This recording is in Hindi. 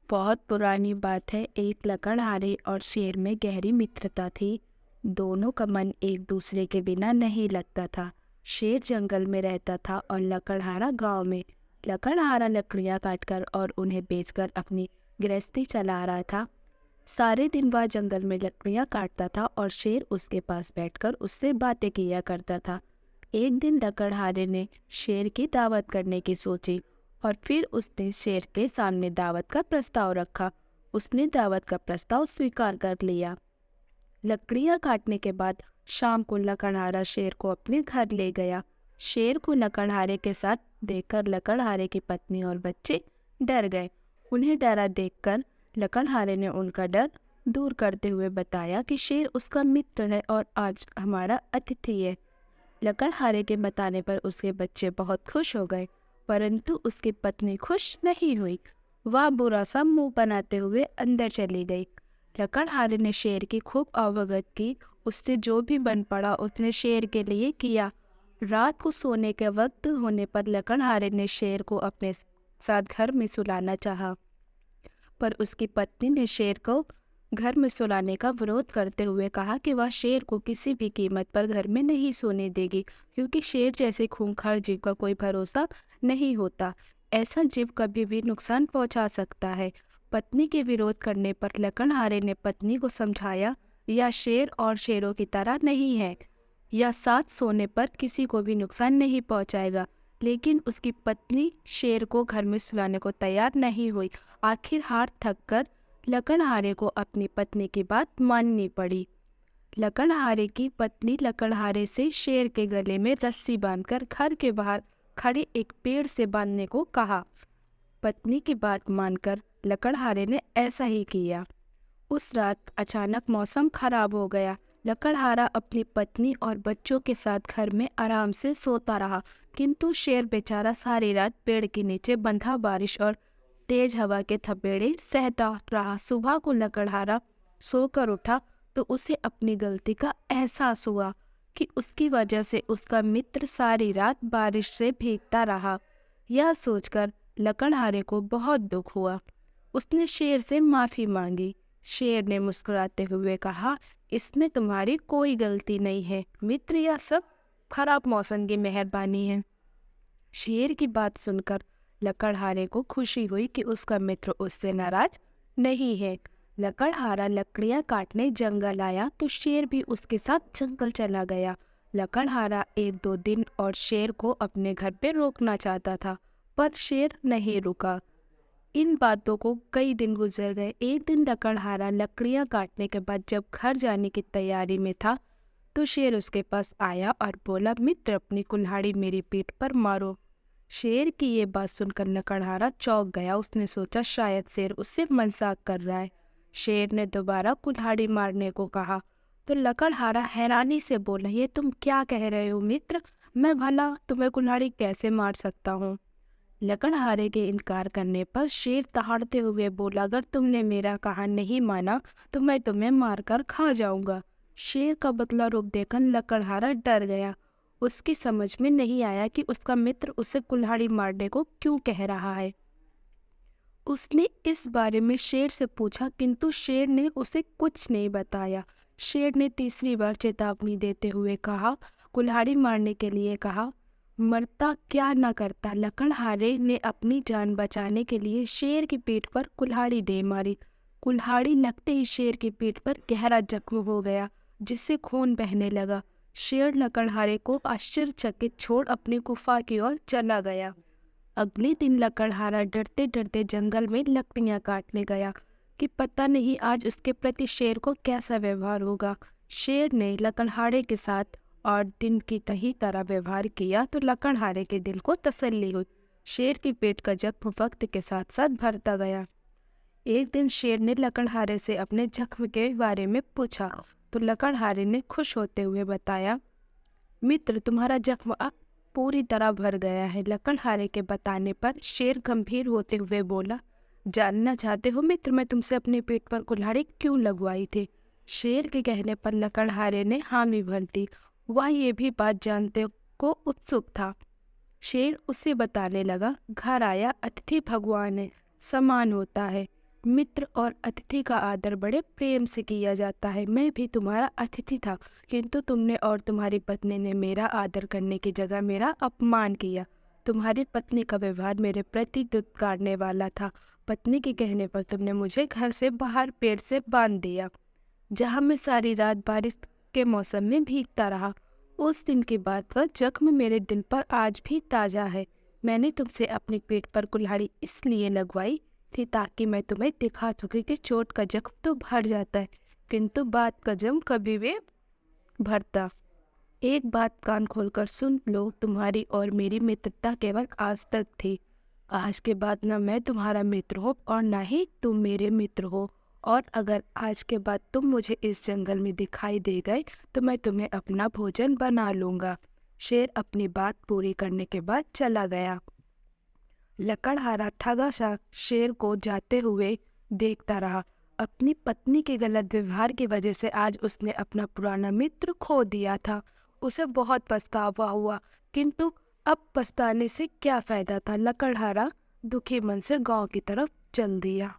बहुत पुरानी बात है। एक लकड़हारे और शेर में गहरी मित्रता थी। दोनों का मन एक दूसरे के बिना नहीं लगता था। शेर जंगल में रहता था और लकड़हारा गांव में। लकड़हारा लकड़ियां काटकर और उन्हें बेचकर अपनी गृहस्थी चला रहा था। सारे दिन वह जंगल में लकड़ियां काटता था और शेर उसके पास बैठकर उससे बातें किया करता था। एक दिन लकड़हारे ने शेर की दावत करने की सोची और फिर उसने शेर के सामने दावत का प्रस्ताव रखा। उसने दावत का प्रस्ताव स्वीकार कर लिया। लकड़ियां काटने के बाद शाम को लकड़हारा शेर को अपने घर ले गया। शेर को लकड़हारे के साथ देखकर लकड़हारे की पत्नी और बच्चे डर गए। उन्हें डरा देखकर लकड़हारे ने उनका डर दूर करते हुए बताया कि शेर उसका मित्र है और आज हमारा अतिथि है। लकड़हारे के बताने पर उसके बच्चे बहुत खुश हो गए, परंतु उसकी पत्नी खुश नहीं हुई। वह बुरा सा मुंह बनाते हुए अंदर चली गई। लकड़हारे ने शेर की खूब अवगत की। उससे जो भी बन पड़ा उसने शेर के लिए किया। रात को सोने के वक्त होने पर लकड़हारे ने शेर को अपने साथ घर में सुलाना चाहा, पर उसकी पत्नी ने शेर को घर में सुलाने का विरोध करते हुए कहा कि वह शेर को किसी भी कीमत पर घर में नहीं सोने देगी, क्योंकि शेर जैसे खूंखार जीव का कोई भरोसा नहीं होता। ऐसा जीव कभी भी नुकसान पहुंचा सकता है। पत्नी के विरोध करने पर लकड़हारे ने पत्नी को समझाया, यह शेर और शेरों की तरह नहीं है। यह साथ सोने पर किसी को भी नुकसान नहीं पहुंचाएगा। लेकिन उसकी पत्नी शेर को घर में सुलाने को तैयार नहीं हुई। आखिर हार थक कर लकड़हारे को अपनी पत्नी की बात माननी पड़ी। लकड़हारे की पत्नी लकड़हारे से शेर के गले में रस्सी बांधकर घर के बाहर खड़े एक पेड़ से बांधने को कहा। पत्नी की बात मानकर लकड़हारे ने ऐसा ही किया। उस रात अचानक मौसम खराब हो गया। लकड़हारा अपनी पत्नी और बच्चों के साथ घर में आराम से सोता रहा, किंतु शेर बेचारा सारी रात पेड़ के नीचे बंधा बारिश और तेज हवा के थपेड़े सहता रहा। सुबह को लकड़हारा सोकर उठा तो उसे अपनी गलती का एहसास हुआ कि उसकी वजह से उसका मित्र सारी रात बारिश से भीगता रहा। यह सोचकर लकड़हारे को बहुत दुख हुआ। उसने शेर से माफी मांगी। शेर ने मुस्कुराते हुए कहा, इसमें तुम्हारी कोई गलती नहीं है मित्र, यह सब खराब मौसम की मेहरबानी है। शेर की बात सुनकर लकड़हारे को खुशी हुई कि उसका मित्र उससे नाराज नहीं है। लकड़हारा लकड़ियां काटने जंगल आया तो शेर भी उसके साथ जंगल चला गया। लकड़हारा एक दो दिन और शेर को अपने घर पे रोकना चाहता था, पर शेर नहीं रुका। इन बातों को कई दिन गुजर गए। एक दिन लकड़हारा लकड़ियां काटने के बाद जब घर जाने की तैयारी में था तो शेर उसके पास आया और बोला, मित्र अपनी कुल्हाड़ी मेरी पीठ पर मारो। शेर की ये बात सुनकर लकड़हारा चौंक गया। उसने सोचा शायद शेर उससे मजाक कर रहा है। शेर ने दोबारा कुल्हाड़ी मारने को कहा तो लकड़हारा हैरानी से बोला, ये तुम क्या कह रहे हो मित्र, मैं भला तुम्हें कुल्हाड़ी कैसे मार सकता हूँ। लकड़हारे के इनकार करने पर शेर दहाड़ते हुए बोला, अगर तुमने मेरा कहा नहीं माना तो मैं तुम्हें मारकर खा जाऊंगा। शेर का बदला रूप देखकर लकड़हारा डर गया। उसकी समझ में नहीं आया कि उसका मित्र उसे कुल्हाड़ी मारने को क्यों कह रहा है। उसने इस बारे में शेर से पूछा, किंतु शेर ने उसे कुछ नहीं बताया। शेर ने तीसरी बार चेतावनी देते हुए कहा, कुल्हाड़ी मारने के लिए कहा, मरता क्या न करता। लकड़हारे ने अपनी जान बचाने के लिए शेर की पीठ पर कुल्हाड़ी दे मारी। कुल्हाड़ी लगते ही शेर की पीठ पर गहरा जख्म हो गया, जिससे खून बहने लगा। शेर लकड़हारे को आश्चर्यचकित छोड़ अपनी गुफा की ओर चला गया। अगले दिन लकड़हारा डरते डरते जंगल में लकड़ियां काटने गया कि पता नहीं आज उसके प्रति शेर को कैसा व्यवहार होगा। शेर ने लकड़हारे के साथ और दिन की तही तरह व्यवहार किया तो लकड़हारे के दिल को तसल्ली हुई। शेर की पेट का जख्म वक्त के साथ साथ भरता गया। एक दिन शेर ने लकड़हारे से अपने जख्म के बारे में पूछा तो लकड़हारे ने खुश होते हुए बताया, मित्र तुम्हारा जख्म अब पूरी तरह भर गया है। लकड़हारे के बताने पर शेर गंभीर होते हुए बोला, जानना चाहते हो मित्र मैं तुमसे अपनी पीठ पर कुल्हाड़ी क्यों लगवाई थी। शेर के कहने पर लकड़हारे ने हामी भर दी। वह ये भी बात जानते को उत्सुक था। शेर उसे बताने लगा, घर आया अतिथि भगवान है, समान होता है। मित्र और अतिथि का आदर बड़े प्रेम से किया जाता है। मैं भी तुम्हारा अतिथि था, किंतु तुमने और तुम्हारी पत्नी ने मेरा आदर करने की जगह मेरा अपमान किया। तुम्हारी पत्नी का व्यवहार मेरे प्रति दुत्कारने वाला था। पत्नी के कहने पर तुमने मुझे घर से बाहर पेड़ से बांध दिया, जहाँ मैं सारी रात बारिश के मौसम में भीगता रहा। उस दिन के बाद का जख्म मेरे दिल पर आज भी ताज़ा है। मैंने तुमसे अपनी पीठ पर कुल्हाड़ी इसलिए लगवाई थी ताकि मैं तुम्हें दिखा सकूं कि चोट का जख्म तो भर जाता है, किंतु बात का जख्म कभी भी भरता। एक बात कान खोलकर सुन लो, तुम्हारी और मेरी मित्रता केवल आज तक थी। आज के बाद न मैं तुम्हारा मित्र हूँ और न ही तुम मेरे मित्र हो। और अगर आज के बाद तुम मुझे इस जंगल में दिखाई दे गए तो मैं तुम्हें अपना भोजन बना लूँगा। शेर अपनी बात पूरी करने के बाद चला गया। लकड़हारा ठगा सा शेर को जाते हुए देखता रहा। अपनी पत्नी के गलत व्यवहार की वजह से आज उसने अपना पुराना मित्र खो दिया था। उसे बहुत पछतावा हुआ, किंतु अब पछताने से क्या फायदा था। लकड़हारा दुखी मन से गांव की तरफ चल दिया।